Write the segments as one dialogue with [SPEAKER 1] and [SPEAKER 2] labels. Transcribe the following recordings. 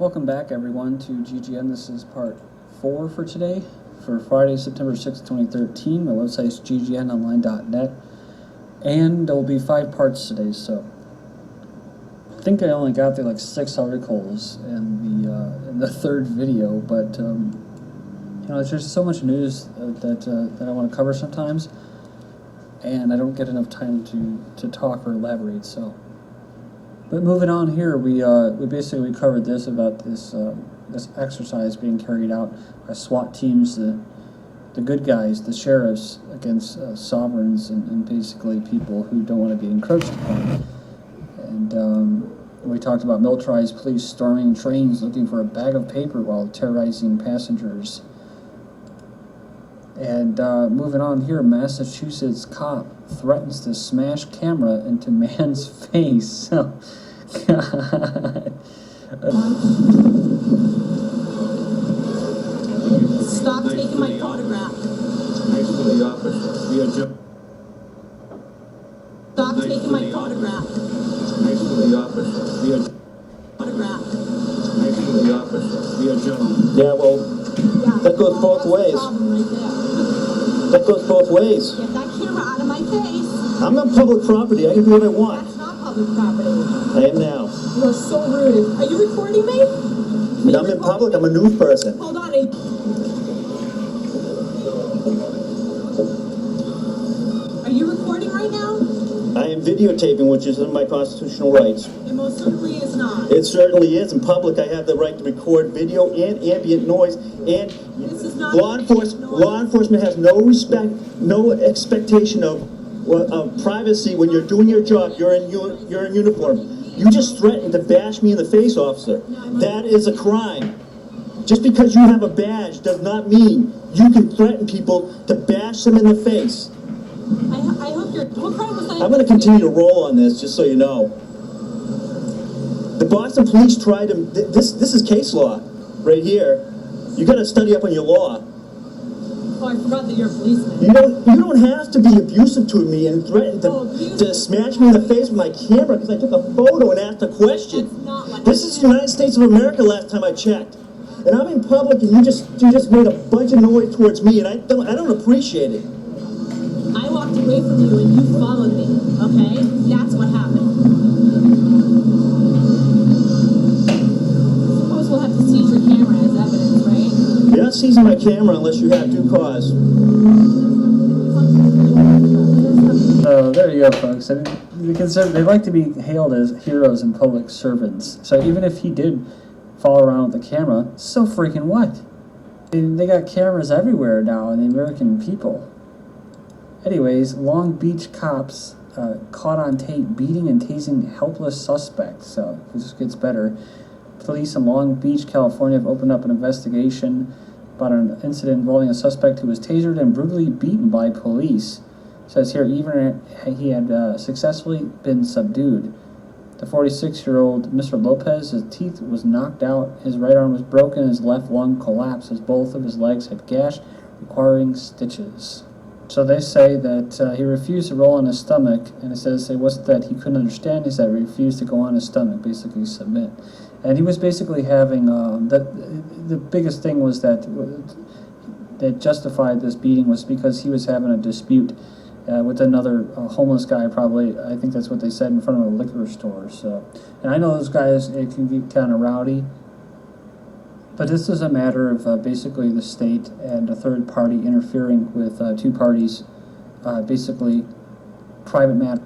[SPEAKER 1] Welcome back, everyone, to GGN. This is part 4 for today, for Friday, September 6, 2013. My website is ggnonline.net, and there will be 5 parts today, so I think I only got through like 6 articles in the third video, but you know, there's so much news that I want to cover sometimes, and I don't get enough time to talk or elaborate, so. But moving on here, we basically covered this about this exercise being carried out by SWAT teams, the good guys, the sheriffs, against sovereigns and basically people who don't want to be encroached upon. And we talked about militarized police storming trains looking for a bag of paper while terrorizing passengers. And moving on here, Massachusetts cop threatens to smash camera into man's face. So, God.
[SPEAKER 2] Stop taking my photograph.
[SPEAKER 3] Next to the officer. Be a jump.
[SPEAKER 2] Stop taking my photograph.
[SPEAKER 3] Next to the officer. Be a
[SPEAKER 2] Photograph.
[SPEAKER 3] Next to the officer. Be a gentleman.
[SPEAKER 4] Yeah, well, that goes both ways. That goes both ways.
[SPEAKER 2] Get that camera out of my face.
[SPEAKER 4] I'm on public property. I can do what I want.
[SPEAKER 2] That's not public property.
[SPEAKER 4] I am now.
[SPEAKER 2] You are so rude. Are you recording me?
[SPEAKER 4] I'm in public. I'm a news person.
[SPEAKER 2] Hold on. Are you recording right now?
[SPEAKER 4] I am videotaping, which is in my constitutional rights.
[SPEAKER 2] It most certainly is not.
[SPEAKER 4] It certainly is. In public, I have the right to record video and ambient noise. And
[SPEAKER 2] This is not
[SPEAKER 4] law enforcement has no respect, no expectation of privacy when you're doing your job. You're in uniform. You just threatened to bash me in the face, officer. That is a crime. Just because you have a badge does not mean you can threaten people to bash them in the face.
[SPEAKER 2] I hope you're. What crime was that?
[SPEAKER 4] I'm going to continue to roll on this, just so you know. The Boston police tried to. This is case law, right here. You got to study up on your law.
[SPEAKER 2] Oh, I forgot that you're a policeman.
[SPEAKER 4] You don't have to be abusive to me and threaten to smash me in the face with my camera because I took a photo and asked a question.
[SPEAKER 2] That's not what
[SPEAKER 4] This is the United States of America. Last time I checked, and I'm in public, and you just made a bunch of noise towards me, and I don't appreciate it.
[SPEAKER 2] I walked away from you and you followed me. Okay, that's what happened. Suppose we'll have to seize your camera as evidence, right?
[SPEAKER 4] You're not seizing my camera unless you have due cause.
[SPEAKER 1] So there you go, folks. I mean, they like to be hailed as heroes and public servants. So even if he did follow around with the camera, so freaking what? They got cameras everywhere now in the American people. Anyways, Long Beach cops caught on tape beating and tasing helpless suspects. So it just gets better. Police in Long Beach, California have opened up an investigation about an incident involving a suspect who was tasered and brutally beaten by police. It says here, even he had successfully been subdued. The 46-year-old Mr. Lopez, his teeth was knocked out, his right arm was broken, his left lung collapsed, as both of his legs had gashed, requiring stitches. So they say that he refused to roll on his stomach, and it says it wasn't that he couldn't understand, he said he refused to go on his stomach, basically submit. And he was basically having, the biggest thing was that justified this beating was because he was having a dispute with another homeless guy, probably. I think that's what they said, in front of a liquor store. So, and I know those guys, it can get kind of rowdy, but this is a matter of basically the state and a third party interfering with 2 parties, basically private matter.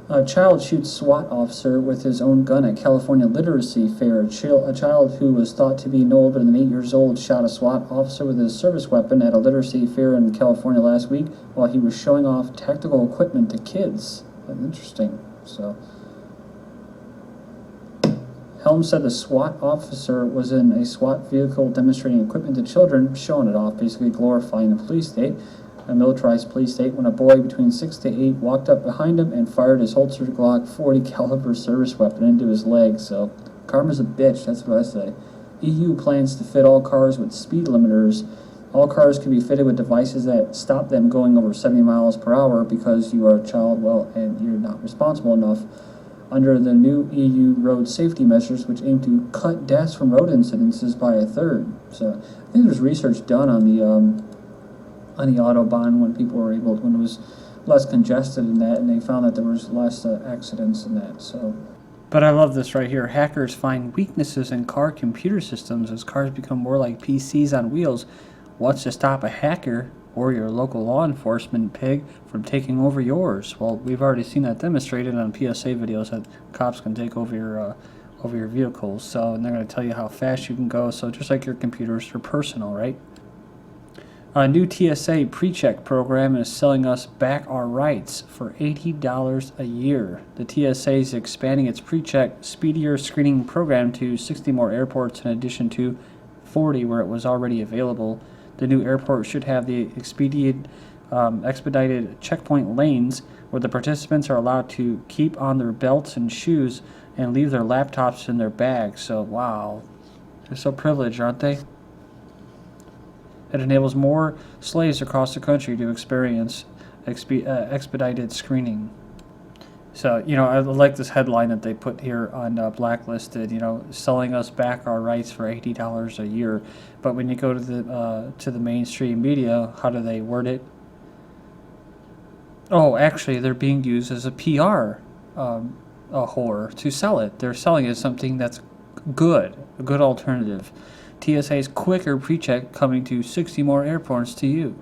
[SPEAKER 1] A child shoots SWAT officer with his own gun at California Literacy Fair. A child who was thought to be no older than 8 years old shot a SWAT officer with his service weapon at a literacy fair in California last week while he was showing off tactical equipment to kids. Interesting. So, Helms said the SWAT officer was in a SWAT vehicle demonstrating equipment to children, showing it off, basically glorifying the police state. A militarized police state, when a boy between 6 to 8 walked up behind him and fired his holstered Glock 40 caliber service weapon into his leg. So, karma's a bitch, that's what I say. EU plans to fit all cars with speed limiters. All cars can be fitted with devices that stop them going over 70 miles per hour because you are a child, well, and you're not responsible enough. under the new EU road safety measures, which aim to cut deaths from road incidences by a third. So I think there's research done on the Autobahn when it was less congested in that, and they found that there was less accidents in that. So, but I love this right here. Hackers find weaknesses in car computer systems as cars become more like PCs on wheels. What's to stop a hacker or your local law enforcement pig from taking over yours? Well, we've already seen that demonstrated on PSA videos that cops can take over your vehicles. So, and they're going to tell you how fast you can go. So just like your computers are personal, right? A new TSA pre-check program is selling us back our rights for $80 a year. The TSA is expanding its pre-check speedier screening program to 60 more airports in addition to 40 where it was already available. The new airport should have the expedited checkpoint lanes where the participants are allowed to keep on their belts and shoes and leave their laptops in their bags. So, wow, they're so privileged, aren't they? It enables more slaves across the country to experience expedited screening. So, I like this headline that they put here on Blacklisted, selling us back our rights for $80 a year. But when you go to the mainstream media, how do they word it? Oh, actually, they're being used as a PR a whore to sell it. They're selling it as something that's good, a good alternative. TSA's quicker pre-check coming to 60 more airports to you.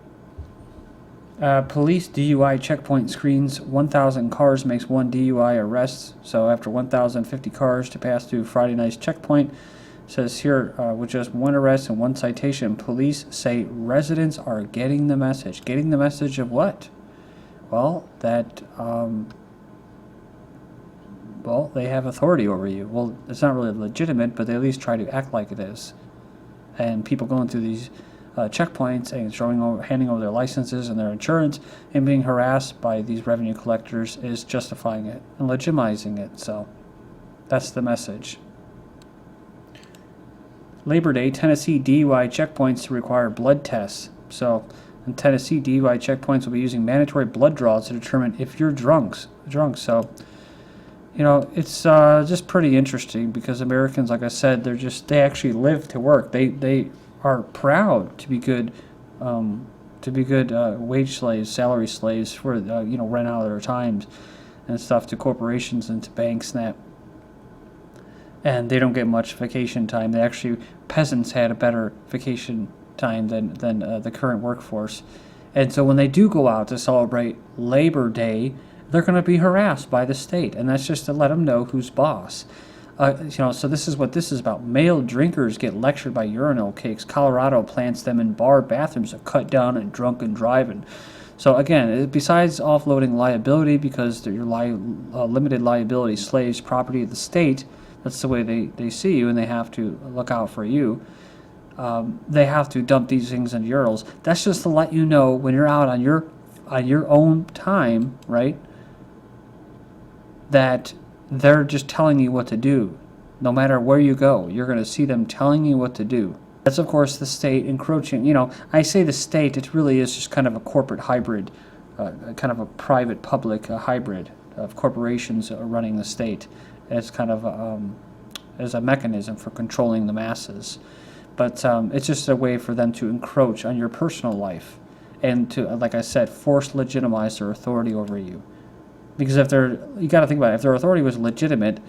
[SPEAKER 1] Police DUI checkpoint screens 1,000 cars makes one DUI arrest. So after 1,050 cars to pass through Friday night's checkpoint, says here with just one arrest and one citation, police say residents are getting the message. Getting the message of what? Well, that they have authority over you. Well, it's not really legitimate, but they at least try to act like it is. And people going through these checkpoints and handing over their licenses and their insurance and being harassed by these revenue collectors is justifying it and legitimizing it. So that's the message. Labor Day, Tennessee DUI checkpoints to require blood tests. So in Tennessee, DUI checkpoints will be using mandatory blood draws to determine if you're drunk. So, it's just pretty interesting because Americans, like I said, they actually live to work. They are proud to be good wage slaves, salary slaves for rent out of their times and stuff to corporations and to banks and that. And they don't get much vacation time. Peasants had a better vacation time than the current workforce. And so when they do go out to celebrate Labor Day, they're going to be harassed by the state, and that's just to let them know who's boss. So this is what this is about. Male drinkers get lectured by urinal cakes. Colorado plants them in bar bathrooms to cut down on drunken driving. So again, besides offloading liability because they're limited liability slaves, property of the state, that's the way they see you, and they have to look out for you. They have to dump these things into urinals. That's just to let you know when you're out on your own time, right? That they're just telling you what to do. No matter where you go, you're going to see them telling you what to do. That's, of course, the state encroaching. I say the state, it really is just kind of a corporate hybrid, kind of a private-public hybrid of corporations running the state. It's kind of as a mechanism for controlling the masses. But it's just a way for them to encroach on your personal life and to, like I said, legitimize their authority over you. Because you got to think about it, if their authority was legitimate,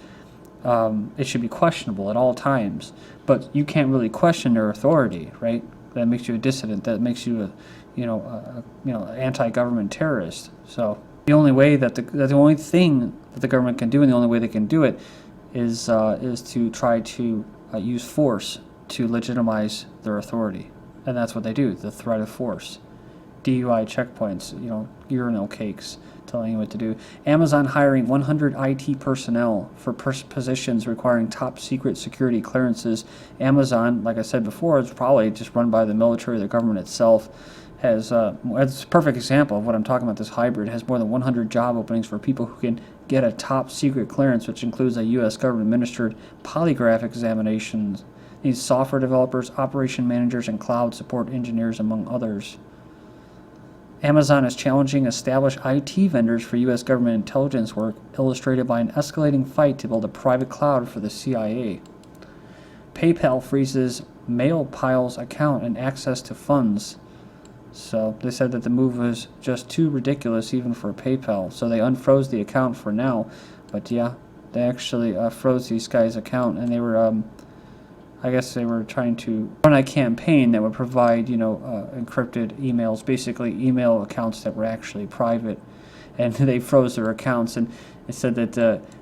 [SPEAKER 1] it should be questionable at all times. But you can't really question their authority, right? That makes you a dissident. That makes you anti-government terrorist. So the only way the only thing that the government can do, and the only way they can do it, is to try to use force to legitimize their authority, and that's what they do. The threat of force, DUI checkpoints, urinal cakes, telling you what to do. Amazon hiring 100 IT personnel for positions requiring top secret security clearances. Amazon, like I said before, is probably just run by the military, the government itself. It's a perfect example of what I'm talking about. This hybrid has more than 100 job openings for people who can get a top secret clearance, which includes a U.S. government administered polygraph examinations. These software developers, operation managers, and cloud support engineers, among others. Amazon is challenging established IT vendors for U.S. government intelligence work, illustrated by an escalating fight to build a private cloud for the CIA. PayPal freezes Mailpile's account and access to funds. So they said that the move was just too ridiculous even for PayPal. So they unfroze the account for now. But yeah, they actually froze these guys' account, and they were, I guess they were trying to run a campaign that would provide, encrypted emails, basically email accounts that were actually private. And they froze their accounts, and it said that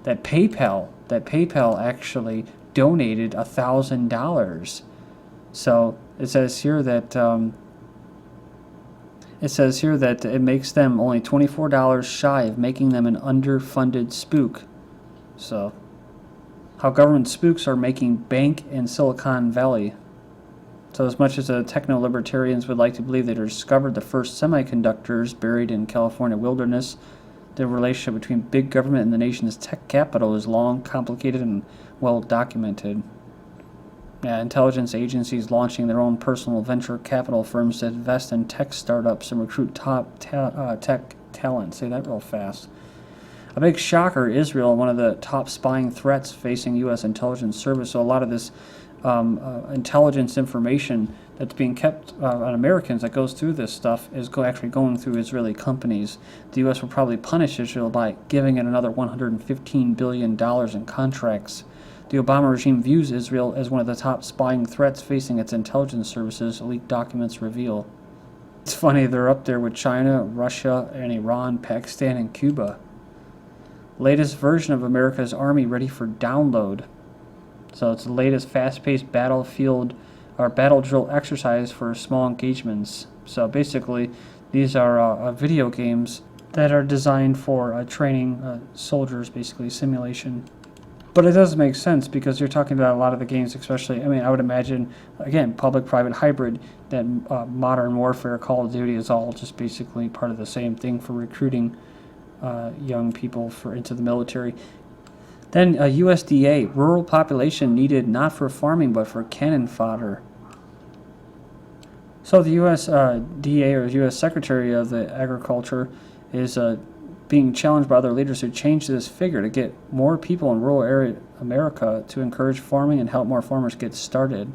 [SPEAKER 1] that PayPal actually donated $1,000. So it says here that it makes them only $24 shy of making them an underfunded spook. So, how government spooks are making bank in Silicon Valley. So as much as the techno-libertarians would like to believe they discovered the first semiconductors buried in California wilderness, the relationship between big government and the nation's tech capital is long, complicated, and well documented. Yeah, intelligence agencies launching their own personal venture capital firms to invest in tech startups and recruit top tech talent. Say that real fast. A big shocker, Israel, one of the top spying threats facing U.S. intelligence service. So a lot of this intelligence information that's being kept on Americans that goes through this stuff is actually going through Israeli companies. The U.S. will probably punish Israel by giving it another $115 billion in contracts. The Obama regime views Israel as one of the top spying threats facing its intelligence services, leaked documents reveal. It's funny, they're up there with China, Russia, and Iran, Pakistan, and Cuba. Latest version of America's Army ready for download. So it's the latest fast-paced battlefield or battle drill exercise for small engagements. So basically, these are video games that are designed for training soldiers, basically simulation. But it does make sense because you're talking about a lot of the games, especially, I would imagine, again, public-private hybrid, that modern warfare, Call of Duty is all just basically part of the same thing for recruiting young people into the military. Then USDA, rural population needed not for farming but for cannon fodder. So the USDA, or U.S. Secretary of the Agriculture, is being challenged by other leaders to change this figure to get more people in rural area America to encourage farming and help more farmers get started.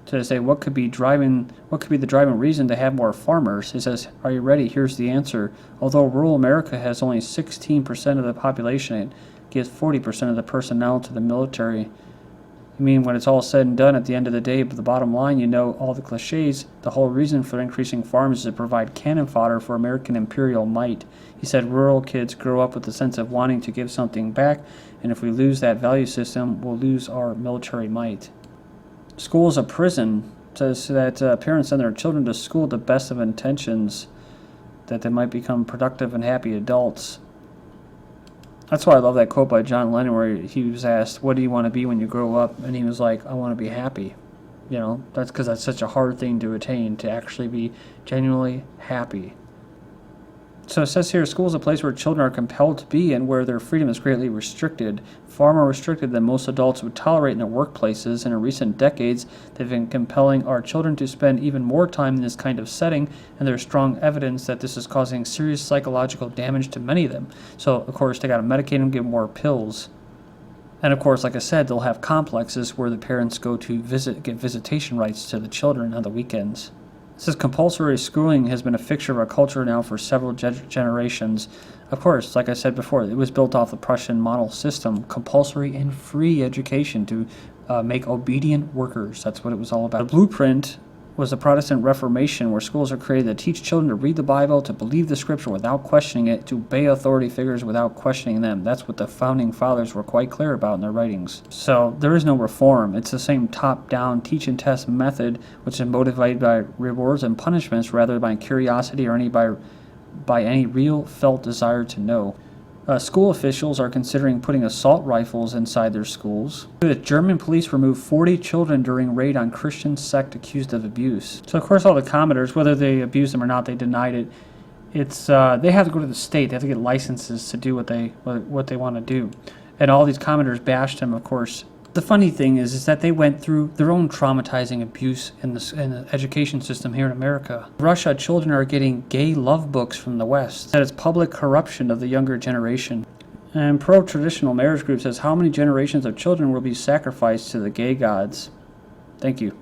[SPEAKER 1] To say what could be the driving reason to have more farmers. He says, are you ready? Here's the answer. Although rural America has only 16% of the population, it gives 40% of the personnel to the military. I mean, when it's all said and done, at the end of the day, but the bottom line, all the cliches, the whole reason for increasing farms is to provide cannon fodder for American imperial might. He said rural kids grow up with the sense of wanting to give something back, and if we lose that value system, we'll lose our military might. School is a prison, says that parents send their children to school with the best of intentions, that they might become productive and happy adults. That's why I love that quote by John Lennon where he was asked, what do you want to be when you grow up? And he was like, I want to be happy. That's because that's such a hard thing to attain, to actually be genuinely happy. So it says here, school is a place where children are compelled to be and where their freedom is greatly restricted, far more restricted than most adults would tolerate in their workplaces. And in recent decades, they've been compelling our children to spend even more time in this kind of setting, and there's strong evidence that this is causing serious psychological damage to many of them. So, of course, they got to medicate them, give them more pills. And, of course, like I said, they'll have complexes where the parents go to get visitation rights to the children on the weekends. It says compulsory schooling has been a fixture of our culture now for several generations. Of course, like I said before, it was built off the Prussian model system, compulsory and free education to make obedient workers. That's what it was all about. The blueprint was the Protestant Reformation, where schools are created to teach children to read the Bible, to believe the Scripture without questioning it, to obey authority figures without questioning them. That's what the Founding Fathers were quite clear about in their writings. So there is no reform. It's the same top-down teach and test method, which is motivated by rewards and punishments rather than by curiosity or by any real felt desire to know. School officials are considering putting assault rifles inside their schools. The German police removed 40 children during raid on Christian sect accused of abuse. So, of course, all the commenters, whether they abused them or not, they denied it. It's they have to go to the state. They have to get licenses to do what they want to do. And all these commenters bashed him, of course, The funny thing is that they went through their own traumatizing abuse in the education system here in America. Russia, children are getting gay love books from the West. That is public corruption of the younger generation. And pro-traditional marriage group says how many generations of children will be sacrificed to the gay gods? Thank you.